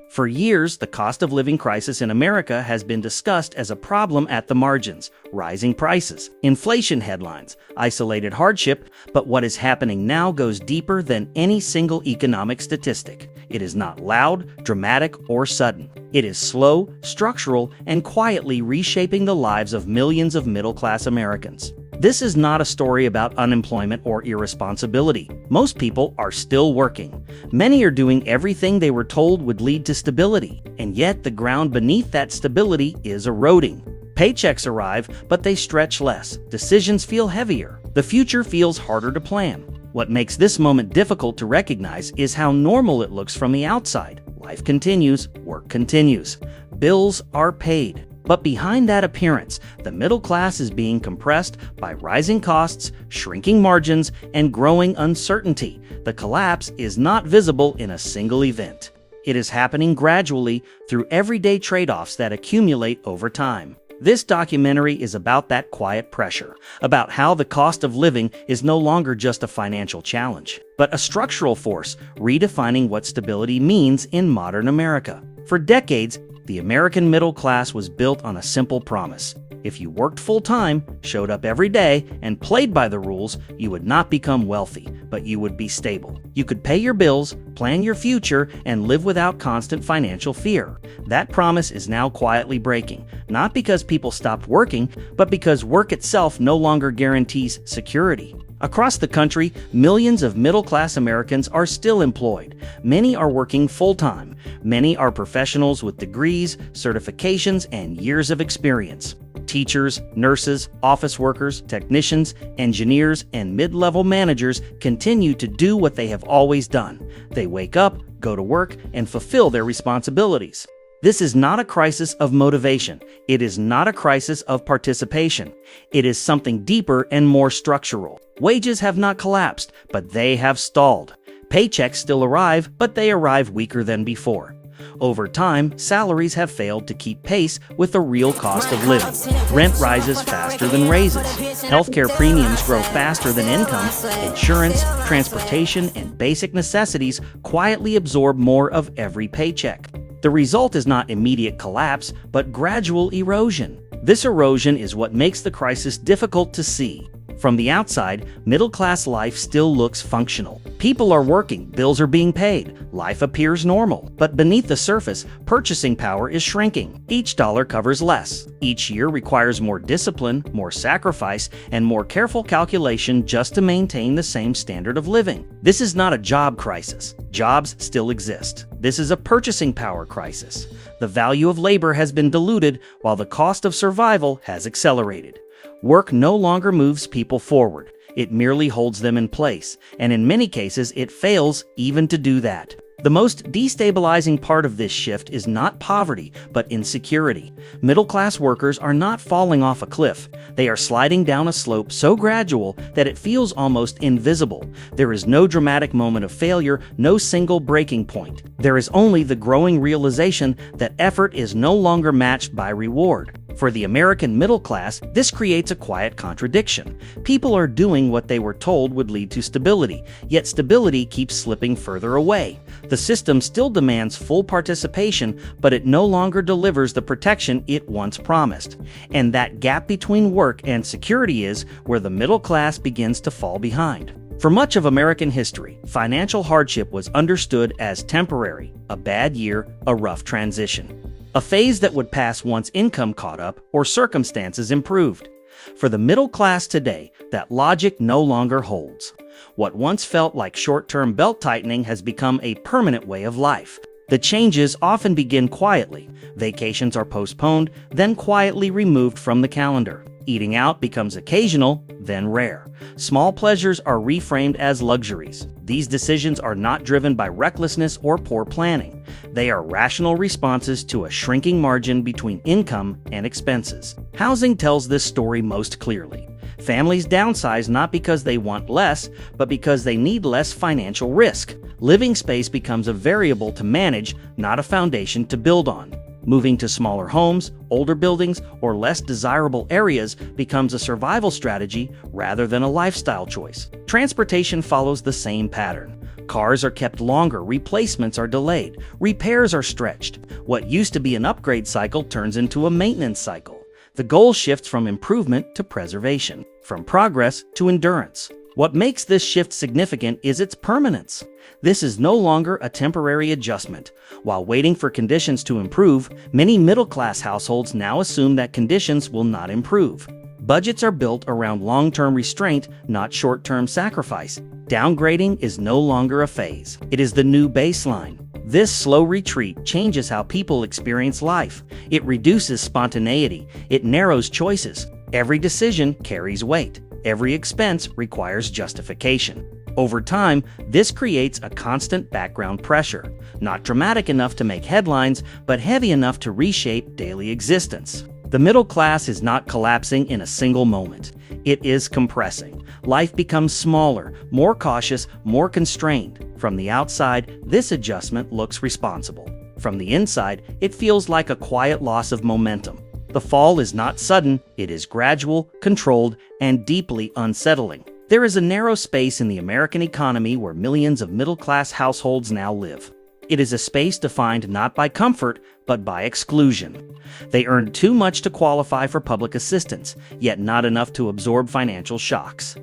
For years, the cost of living crisis in America has been discussed as a problem at the margins: rising prices, inflation headlines, isolated hardship, but what is happening now goes deeper than any single economic statistic. It is not loud, dramatic, or sudden. It is slow, structural, and quietly reshaping the lives of millions of middle-class Americans. This is not a story about unemployment or irresponsibility. Most people are still working. Many are doing everything they were told would lead to stability, and yet the ground beneath that stability is eroding. Paychecks arrive, but they stretch less. Decisions feel heavier. The future feels harder to plan. What makes this moment difficult to recognize is how normal it looks from the outside. Life continues, work continues. Bills are paid. But behind that appearance, the middle class is being compressed by rising costs, shrinking margins, and growing uncertainty. The collapse is not visible in a single event. It is happening gradually through everyday trade-offs that accumulate over time. This documentary is about that quiet pressure, about how the cost of living is no longer just a financial challenge, but a structural force redefining what stability means in modern America. For decades, the American middle class was built on a simple promise. If you worked full-time, showed up every day, and played by the rules, you would not become wealthy, but you would be stable. You could pay your bills, plan your future, and live without constant financial fear. That promise is now quietly breaking, not because people stopped working, but because work itself no longer guarantees security. Across the country, millions of middle-class Americans are still employed. Many are working full-time. Many are professionals with degrees, certifications, and years of experience. Teachers, nurses, office workers, technicians, engineers, and mid-level managers continue to do what they have always done. They wake up, go to work, and fulfill their responsibilities. This is not a crisis of motivation. It is not a crisis of participation. It is something deeper and more structural. Wages have not collapsed, but they have stalled. Paychecks still arrive, but they arrive weaker than before. Over time, salaries have failed to keep pace with the real cost of living. Rent rises faster than raises. Healthcare premiums grow faster than income. Insurance, transportation, and basic necessities quietly absorb more of every paycheck. The result is not immediate collapse, but gradual erosion. This erosion is what makes the crisis difficult to see. From the outside, middle-class life still looks functional. People are working, bills are being paid, life appears normal. But beneath the surface, purchasing power is shrinking. Each dollar covers less. Each year requires more discipline, more sacrifice, and more careful calculation just to maintain the same standard of living. This is not a job crisis. Jobs still exist. This is a purchasing power crisis. The value of labor has been diluted while the cost of survival has accelerated. Work no longer moves people forward. It merely holds them in place, and in many cases it fails even to do that. The most destabilizing part of this shift is not poverty, but insecurity. Middle-class workers are not falling off a cliff. They are sliding down a slope so gradual that it feels almost invisible. There is no dramatic moment of failure, no single breaking point. There is only the growing realization that effort is no longer matched by reward. For the American middle class, this creates a quiet contradiction. People are doing what they were told would lead to stability, yet stability keeps slipping further away. The system still demands full participation, but it no longer delivers the protection it once promised. And that gap between work and security is where the middle class begins to fall behind. For much of American history, financial hardship was understood as temporary, a bad year, a rough transition. A phase that would pass once income caught up or circumstances improved. For the middle class today, that logic no longer holds. What once felt like short-term belt-tightening has become a permanent way of life. The changes often begin quietly. Vacations are postponed, then quietly removed from the calendar. Eating out becomes occasional, then rare. Small pleasures are reframed as luxuries. These decisions are not driven by recklessness or poor planning. They are rational responses to a shrinking margin between income and expenses. Housing tells this story most clearly. Families downsize not because they want less, but because they need less financial risk. Living space becomes a variable to manage, not a foundation to build on. Moving to smaller homes, older buildings, or less desirable areas becomes a survival strategy rather than a lifestyle choice. Transportation follows the same pattern. Cars are kept longer, replacements are delayed, repairs are stretched. What used to be an upgrade cycle turns into a maintenance cycle. The goal shifts from improvement to preservation, from progress to endurance. What makes this shift significant is its permanence. This is no longer a temporary adjustment. While waiting for conditions to improve, many middle-class households now assume that conditions will not improve. Budgets are built around long-term restraint, not short-term sacrifice. Downgrading is no longer a phase. It is the new baseline. This slow retreat changes how people experience life. It reduces spontaneity. It narrows choices. Every decision carries weight. Every expense requires justification. Over time, this creates a constant background pressure, not dramatic enough to make headlines, but heavy enough to reshape daily existence. The middle class is not collapsing in a single moment. It is compressing. Life becomes smaller, more cautious, more constrained. From the outside, this adjustment looks responsible. From the inside, it feels like a quiet loss of momentum. The fall is not sudden, it is gradual, controlled, and deeply unsettling. There is a narrow space in the American economy where millions of middle-class households now live. It is a space defined not by comfort, but by exclusion. They earn too much to qualify for public assistance, yet not enough to absorb financial shocks.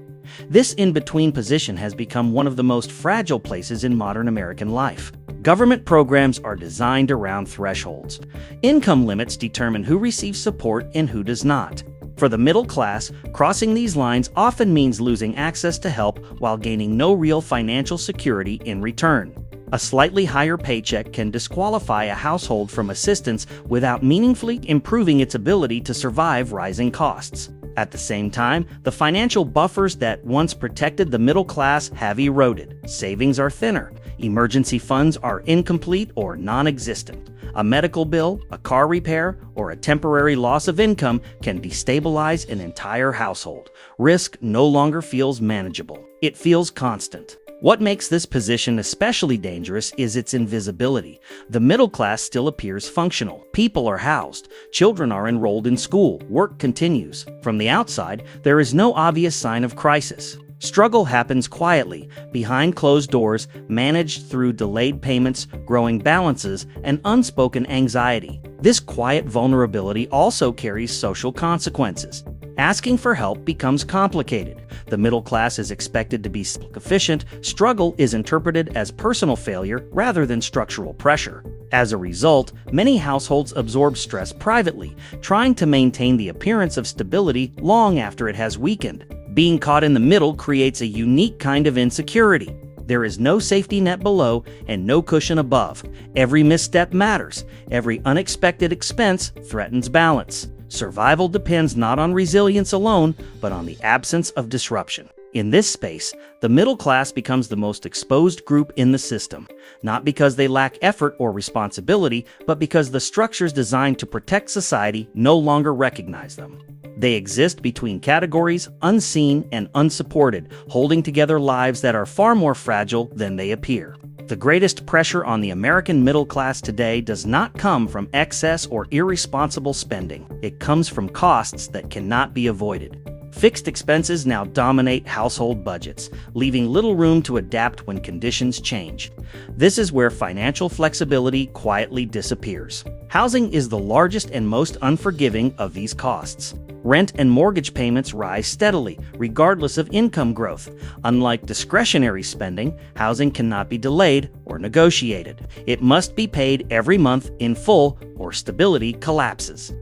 This in-between position has become one of the most fragile places in modern American life. Government programs are designed around thresholds. Income limits determine who receives support and who does not. For the middle class, crossing these lines often means losing access to help while gaining no real financial security in return. A slightly higher paycheck can disqualify a household from assistance without meaningfully improving its ability to survive rising costs. At the same time, the financial buffers that once protected the middle class have eroded. Savings are thinner. Emergency funds are incomplete or non-existent. A medical bill, a car repair, or a temporary loss of income can destabilize an entire household. Risk no longer feels manageable. It feels constant. What makes this position especially dangerous is its invisibility. The middle class still appears functional. People are housed. Children are enrolled in school. Work continues. From the outside, there is no obvious sign of crisis. Struggle happens quietly, behind closed doors, managed through delayed payments, growing balances, and unspoken anxiety. This quiet vulnerability also carries social consequences. Asking for help becomes complicated. The middle class is expected to be self-sufficient. Struggle is interpreted as personal failure rather than structural pressure. As a result, many households absorb stress privately, trying to maintain the appearance of stability long after it has weakened. Being caught in the middle creates a unique kind of insecurity. There is no safety net below and no cushion above. Every misstep matters. Every unexpected expense threatens balance. Survival depends not on resilience alone, but on the absence of disruption. In this space, the middle class becomes the most exposed group in the system, not because they lack effort or responsibility, but because the structures designed to protect society no longer recognize them. They exist between categories, unseen and unsupported, holding together lives that are far more fragile than they appear. The greatest pressure on the American middle class today does not come from excess or irresponsible spending. It comes from costs that cannot be avoided. Fixed expenses now dominate household budgets, leaving little room to adapt when conditions change. This is where financial flexibility quietly disappears. Housing is the largest and most unforgiving of these costs. Rent and mortgage payments rise steadily, regardless of income growth. Unlike discretionary spending, housing cannot be delayed or negotiated. It must be paid every month in full, or stability collapses.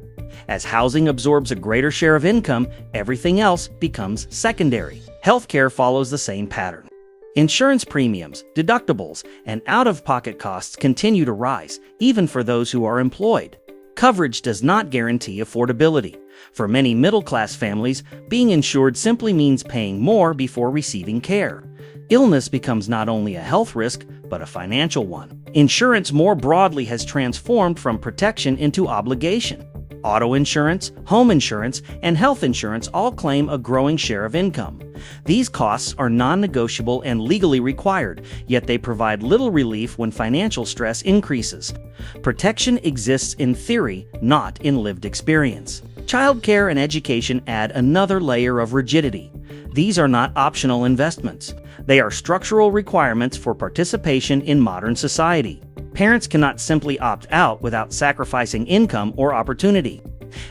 As housing absorbs a greater share of income, everything else becomes secondary. Healthcare follows the same pattern. Insurance premiums, deductibles, and out-of-pocket costs continue to rise, even for those who are employed. Coverage does not guarantee affordability. For many middle-class families, being insured simply means paying more before receiving care. Illness becomes not only a health risk, but a financial one. Insurance more broadly has transformed from protection into obligation. Auto insurance, home insurance, and health insurance all claim a growing share of income. These costs are non-negotiable and legally required, yet they provide little relief when financial stress increases. Protection exists in theory, not in lived experience. Childcare and education add another layer of rigidity. These are not optional investments. They are structural requirements for participation in modern society. Parents cannot simply opt out without sacrificing income or opportunity.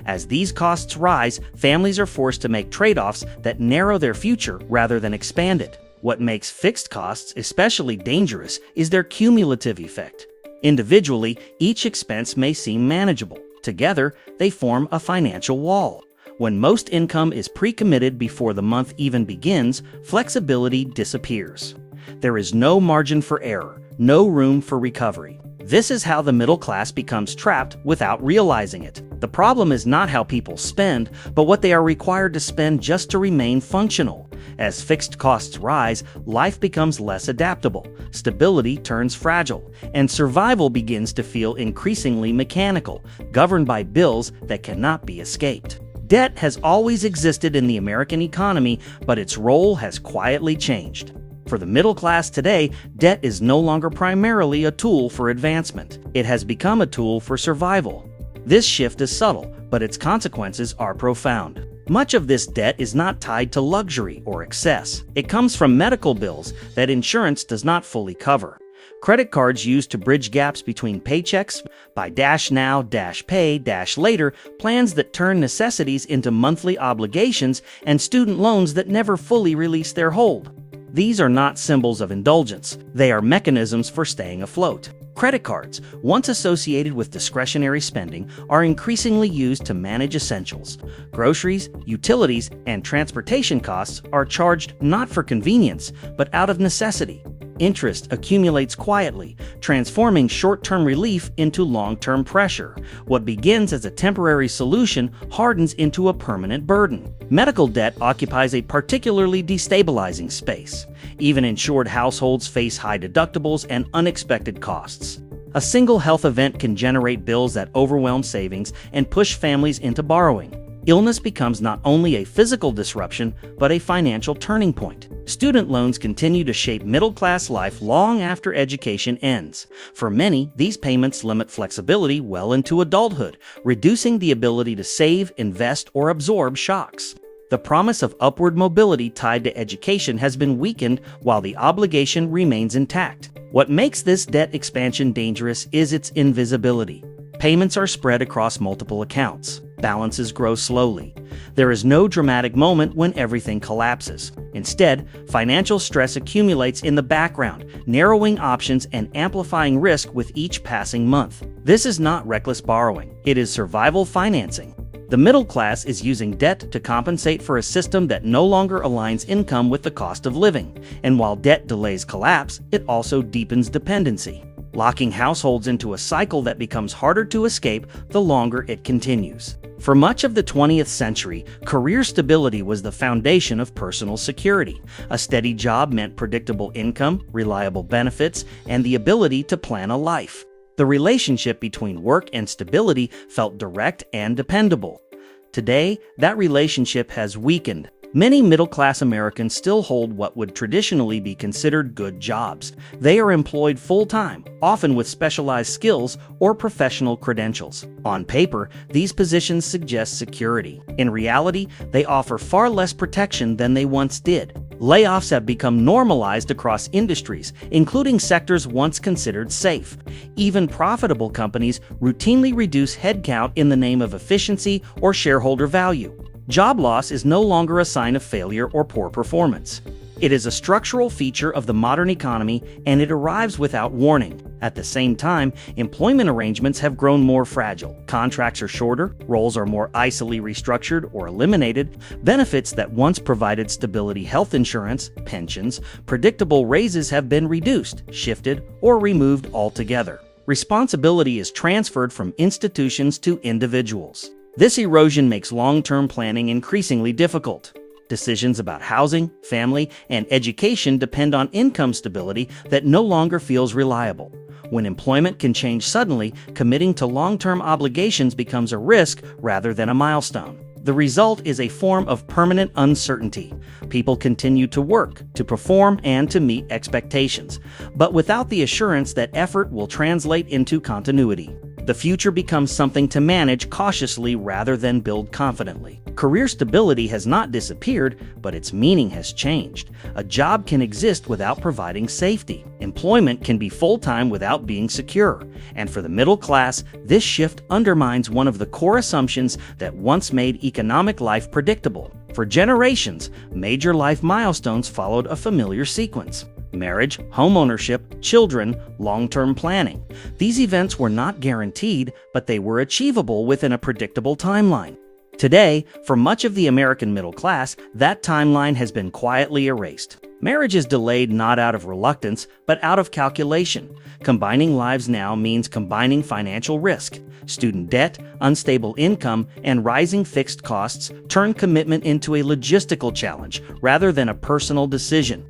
As these costs rise, families are forced to make trade-offs that narrow their future rather than expand it. What makes fixed costs especially dangerous is their cumulative effect. Individually, each expense may seem manageable. Together, they form a financial wall. When most income is pre-committed before the month even begins, flexibility disappears. There is no margin for error, no room for recovery. This is how the middle class becomes trapped without realizing it. The problem is not how people spend, but what they are required to spend just to remain functional. As fixed costs rise, life becomes less adaptable, stability turns fragile, and survival begins to feel increasingly mechanical, governed by bills that cannot be escaped. Debt has always existed in the American economy, but its role has quietly changed. For the middle class today, debt is no longer primarily a tool for advancement. It has become a tool for survival. This shift is subtle, but its consequences are profound. Much of this debt is not tied to luxury or excess. It comes from medical bills that insurance does not fully cover. Credit cards used to bridge gaps between paychecks, buy now, pay later, plans that turn necessities into monthly obligations, and student loans that never fully release their hold. These are not symbols of indulgence. They are mechanisms for staying afloat. Credit cards, once associated with discretionary spending, are increasingly used to manage essentials. Groceries, utilities, and transportation costs are charged not for convenience, but out of necessity. Interest accumulates quietly, transforming short-term relief into long-term pressure. What begins as a temporary solution hardens into a permanent burden. Medical debt occupies a particularly destabilizing space. Even insured households face high deductibles and unexpected costs. A single health event can generate bills that overwhelm savings and push families into borrowing. Illness becomes not only a physical disruption, but a financial turning point. Student loans continue to shape middle-class life long after education ends. For many, these payments limit flexibility well into adulthood, reducing the ability to save, invest, or absorb shocks. The promise of upward mobility tied to education has been weakened while the obligation remains intact. What makes this debt expansion dangerous is its invisibility. Payments are spread across multiple accounts. Balances grow slowly. There is no dramatic moment when everything collapses. Instead, financial stress accumulates in the background, narrowing options and amplifying risk with each passing month. This is not reckless borrowing. It is survival financing. The middle class is using debt to compensate for a system that no longer aligns income with the cost of living. And while debt delays collapse, it also deepens dependency, locking households into a cycle that becomes harder to escape the longer it continues. For much of the 20th century, career stability was the foundation of personal security. A steady job meant predictable income, reliable benefits, and the ability to plan a life. The relationship between work and stability felt direct and dependable. Today, that relationship has weakened. Many middle-class Americans still hold what would traditionally be considered good jobs. They are employed full-time, often with specialized skills or professional credentials. On paper, these positions suggest security. In reality, they offer far less protection than they once did. Layoffs have become normalized across industries, including sectors once considered safe. Even profitable companies routinely reduce headcount in the name of efficiency or shareholder value. Job loss is no longer a sign of failure or poor performance. It is a structural feature of the modern economy, and it arrives without warning. At the same time, employment arrangements have grown more fragile. Contracts are shorter, roles are more icily restructured or eliminated, benefits that once provided stability, health insurance, pensions, predictable raises have been reduced, shifted, or removed altogether. Responsibility is transferred from institutions to individuals. This erosion makes long-term planning increasingly difficult. Decisions about housing, family, and education depend on income stability that no longer feels reliable. When employment can change suddenly, committing to long-term obligations becomes a risk rather than a milestone. The result is a form of permanent uncertainty. People continue to work, to perform, and to meet expectations, but without the assurance that effort will translate into continuity. The future becomes something to manage cautiously rather than build confidently. Career stability has not disappeared, but its meaning has changed. A job can exist without providing safety. Employment can be full-time without being secure. And for the middle class, this shift undermines one of the core assumptions that once made economic life predictable. For generations, major life milestones followed a familiar sequence: marriage, homeownership, children, long-term planning. These events were not guaranteed, but they were achievable within a predictable timeline. Today, for much of the American middle class, that timeline has been quietly erased. Marriage is delayed not out of reluctance, but out of calculation. Combining lives now means combining financial risk. Student debt, unstable income, and rising fixed costs turn commitment into a logistical challenge rather than a personal decision.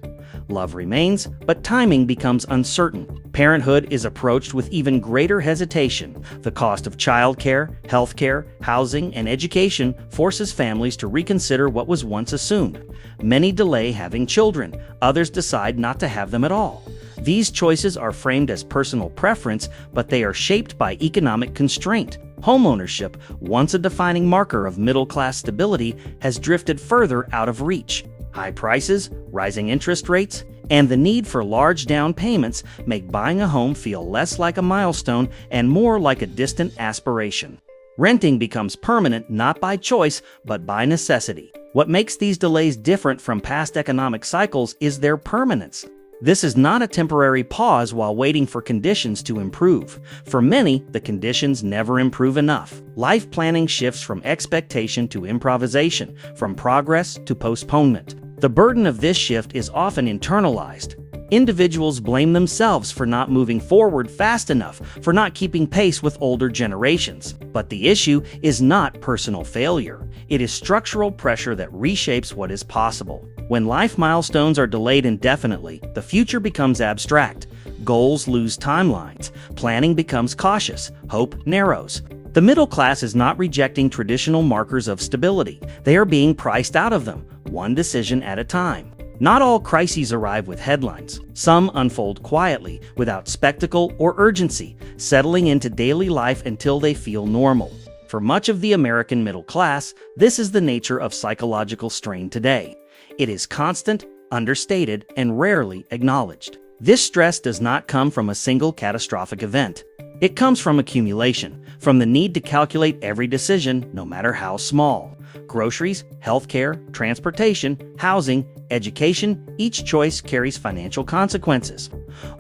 Love remains, but timing becomes uncertain. Parenthood is approached with even greater hesitation. The cost of childcare, healthcare, housing, and education forces families to reconsider what was once assumed. Many delay having children, others decide not to have them at all. These choices are framed as personal preference, but they are shaped by economic constraint. Homeownership, once a defining marker of middle-class stability, has drifted further out of reach. High prices, rising interest rates, and the need for large down payments make buying a home feel less like a milestone and more like a distant aspiration. Renting becomes permanent not by choice, but by necessity. What makes these delays different from past economic cycles is their permanence. This is not a temporary pause while waiting for conditions to improve. For many, the conditions never improve enough. Life planning shifts from expectation to improvisation, from progress to postponement. The burden of this shift is often internalized. Individuals blame themselves for not moving forward fast enough, for not keeping pace with older generations. But the issue is not personal failure. It is structural pressure that reshapes what is possible. When life milestones are delayed indefinitely, the future becomes abstract. Goals lose timelines. Planning becomes cautious. Hope narrows. The middle class is not rejecting traditional markers of stability. They are being priced out of them, one decision at a time. Not all crises arrive with headlines. Some unfold quietly, without spectacle or urgency, settling into daily life until they feel normal. For much of the American middle class, this is the nature of psychological strain today. It is constant, understated, and rarely acknowledged. This stress does not come from a single catastrophic event. It comes from accumulation, from the need to calculate every decision, no matter how small. Groceries, healthcare, transportation, housing, education, each choice carries financial consequences.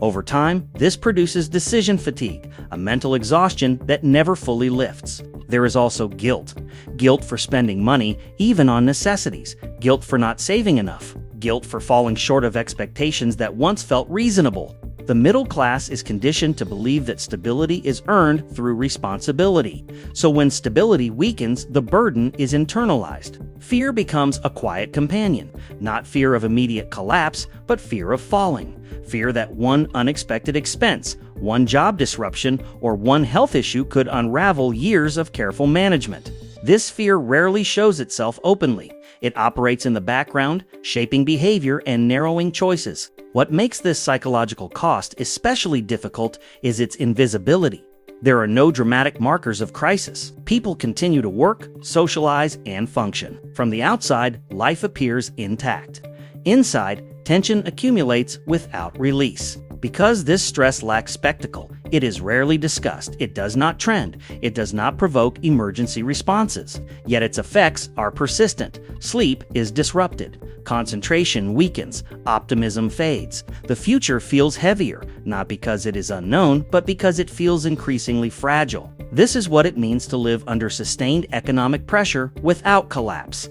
Over time, this produces decision fatigue, a mental exhaustion that never fully lifts. There is also guilt. Guilt for spending money, even on necessities. Guilt for not saving enough. Guilt for falling short of expectations that once felt reasonable. The middle class is conditioned to believe that stability is earned through responsibility. So when stability weakens, the burden is internalized. Fear becomes a quiet companion, not fear of immediate collapse, but fear of falling. Fear that one unexpected expense, one job disruption, or one health issue could unravel years of careful management. This fear rarely shows itself openly. It operates in the background, shaping behavior and narrowing choices. What makes this psychological cost especially difficult is its invisibility. There are no dramatic markers of crisis. People continue to work, socialize, and function. From the outside, life appears intact. Inside, tension accumulates without release. Because this stress lacks spectacle, it is rarely discussed, it does not trend, it does not provoke emergency responses. Yet its effects are persistent. Sleep is disrupted. Concentration weakens. Optimism fades. The future feels heavier, not because it is unknown, but because it feels increasingly fragile. This is what it means to live under sustained economic pressure without collapse.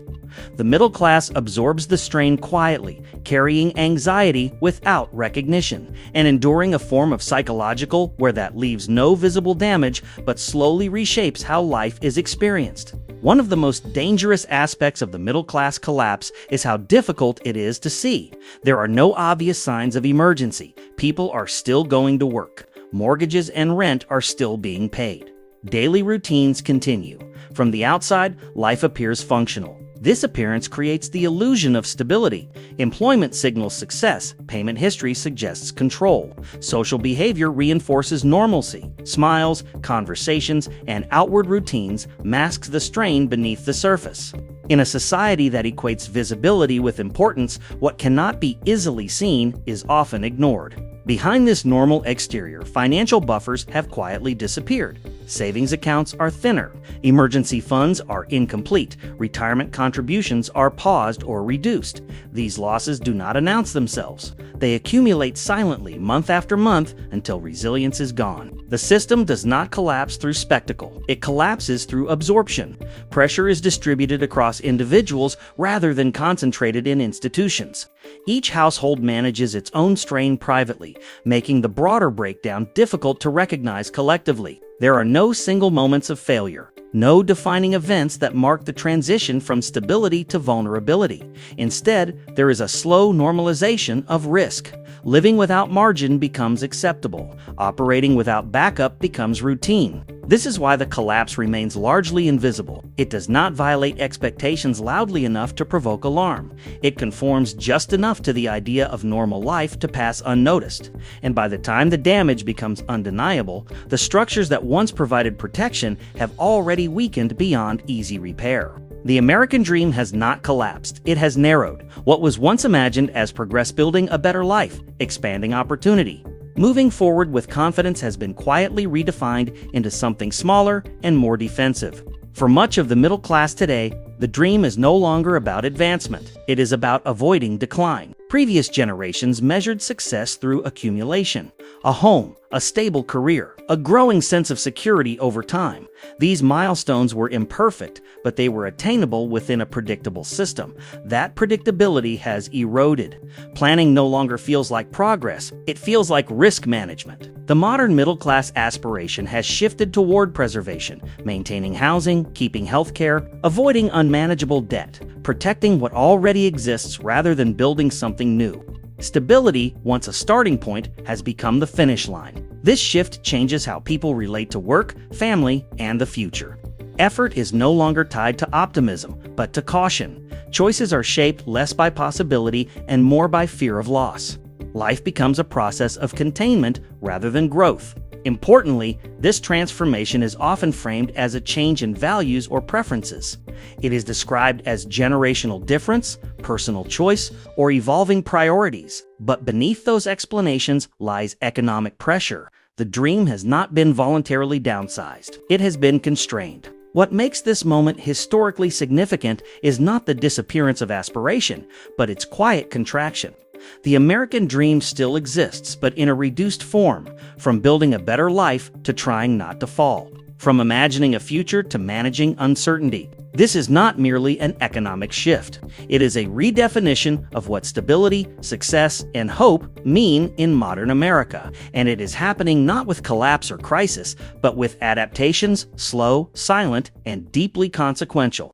The middle class absorbs the strain quietly, carrying anxiety without recognition, and enduring a form of psychological where that leaves no visible damage but slowly reshapes how life is experienced. One of the most dangerous aspects of the middle class collapse is how difficult it is to see. There are no obvious signs of emergency. People are still going to work. Mortgages and rent are still being paid. Daily routines continue. From the outside, life appears functional. This appearance creates the illusion of stability. Employment signals success, payment history suggests control. Social behavior reinforces normalcy. Smiles, conversations, and outward routines mask the strain beneath the surface. In a society that equates visibility with importance, what cannot be easily seen is often ignored. Behind this normal exterior, financial buffers have quietly disappeared. Savings accounts are thinner. Emergency funds are incomplete. Retirement contributions are paused or reduced. These losses do not announce themselves. They accumulate silently month after month until resilience is gone. The system does not collapse through spectacle. It collapses through absorption. Pressure is distributed across individuals rather than concentrated in institutions. Each household manages its own strain privately, making the broader breakdown difficult to recognize collectively. There are no single moments of failure, no defining events that mark the transition from stability to vulnerability. Instead, there is a slow normalization of risk. Living without margin becomes acceptable. Operating without backup becomes routine. This is why the collapse remains largely invisible. It does not violate expectations loudly enough to provoke alarm. It conforms just enough to the idea of normal life to pass unnoticed. And by the time the damage becomes undeniable, the structures that once provided protection have already weakened beyond easy repair. The American dream has not collapsed. It has narrowed. What was once imagined as progress, building a better life, expanding opportunity, moving forward with confidence, has been quietly redefined into something smaller and more defensive. For much of the middle class today, the dream is no longer about advancement. It is about avoiding decline. Previous generations measured success through accumulation: a home, a stable career, a growing sense of security over time. These milestones were imperfect, but they were attainable within a predictable system. That predictability has eroded. Planning no longer feels like progress. It feels like risk management. The modern middle-class aspiration has shifted toward preservation, maintaining housing, keeping healthcare, avoiding unmanageable debt, protecting what already exists rather than building something new. Stability, once a starting point, has become the finish line. This shift changes how people relate to work, family, and the future. Effort is no longer tied to optimism, but to caution. Choices are shaped less by possibility and more by fear of loss. Life becomes a process of containment rather than growth. Importantly, this transformation is often framed as a change in values or preferences. It is described as generational difference, personal choice, or evolving priorities. But beneath those explanations lies economic pressure. The dream has not been voluntarily downsized. It has been constrained. What makes this moment historically significant is not the disappearance of aspiration, but its quiet contraction. The American dream still exists, but in a reduced form, from building a better life to trying not to fall, from imagining a future to managing uncertainty. This is not merely an economic shift. It is a redefinition of what stability, success, and hope mean in modern America. And it is happening not with collapse or crisis, but with adaptations, slow, silent, and deeply consequential.